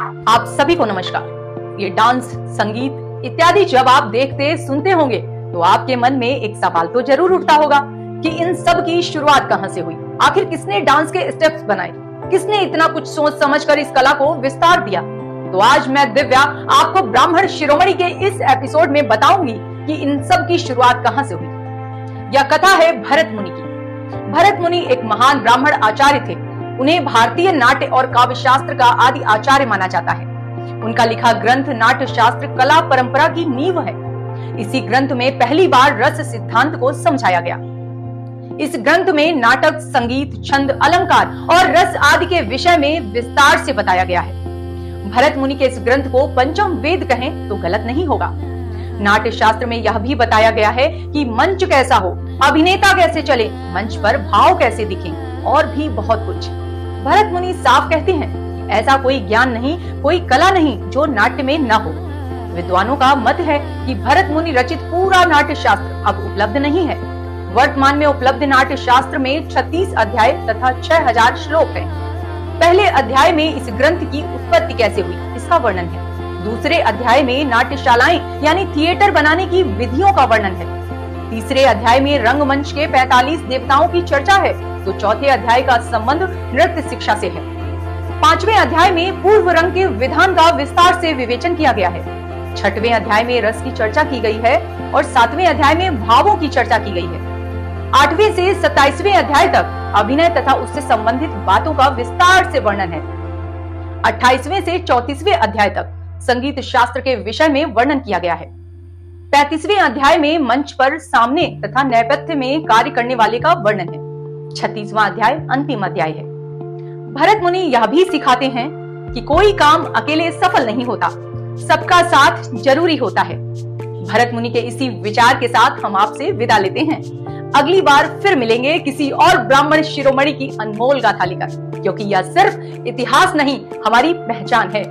आप सभी को नमस्कार। ये डांस, संगीत इत्यादि जब आप देखते सुनते होंगे तो आपके मन में एक सवाल तो जरूर उठता होगा कि इन सब की शुरुआत कहां से हुई। आखिर किसने डांस के स्टेप्स बनाए, किसने इतना कुछ सोच समझकर इस कला को विस्तार दिया। तो आज मैं दिव्या आपको ब्राह्मण शिरोमणि के इस एपिसोड में बताऊंगी कि इन सब की शुरुआत कहां से हुई। यह कथा है भरत मुनि की। भरत मुनि एक महान ब्राह्मण आचार्य थे। उन्हें भारतीय नाट्य और काव्य शास्त्र का आदि आचार्य माना जाता है। उनका लिखा ग्रंथ नाट्य शास्त्र कला परंपरा की नींव है। इसी ग्रंथ में पहली बार रस सिद्धांत को समझाया गया। इस ग्रंथ में नाटक, संगीत, छंद, अलंकार और रस आदि के विषय में विस्तार से बताया गया है। भरत मुनि के इस ग्रंथ को पंचम वेद कहें तो गलत नहीं होगा। नाट्य शास्त्र में यह भी बताया गया है कि मंच कैसा हो, अभिनेता कैसे चले, मंच पर भाव कैसे दिखें और भी बहुत कुछ। भरत मुनि साफ कहते हैं, ऐसा कोई ज्ञान नहीं, कोई कला नहीं जो नाट्य में न हो। विद्वानों का मत है कि भरत मुनि रचित पूरा नाट्य शास्त्र अब उपलब्ध नहीं है। वर्तमान में उपलब्ध नाट्य शास्त्र में 36 अध्याय तथा 6000 श्लोक हैं। पहले अध्याय में इस ग्रंथ की उत्पत्ति कैसे हुई इसका वर्णन है। दूसरे अध्याय में नाट्यशालाएं यानी थिएटर बनाने की विधियों का वर्णन है। तीसरे अध्याय में रंगमंच के 45 देवताओं की चर्चा है तो चौथे अध्याय का संबंध नृत्य शिक्षा से है। पांचवें अध्याय में पूर्व रंग के विधान का विस्तार से विवेचन किया गया है। छठवें अध्याय में रस की चर्चा की गई है और सातवें अध्याय में भावों की चर्चा की गई है। 8वें से 27वें अध्याय तक अभिनय तथा उससे संबंधित बातों का विस्तार से वर्णन है। 28वें से 34वें अध्याय तक संगीत शास्त्र के विषय में वर्णन किया गया है। 35वें अध्याय में मंच पर सामने तथा नेपथ्य में कार्य करने वाले का वर्णन है। 36वां अध्याय अंतिम अध्याय है। भरत मुनि यह भी सिखाते हैं कि कोई काम अकेले सफल नहीं होता, सबका साथ जरूरी होता है। भरत मुनि के इसी विचार के साथ हम आपसे विदा लेते हैं। अगली बार फिर मिलेंगे किसी और ब्राह्मण शिरोमणि की अनमोल गाथा लेकर, क्योंकि यह सिर्फ इतिहास नहीं हमारी पहचान है।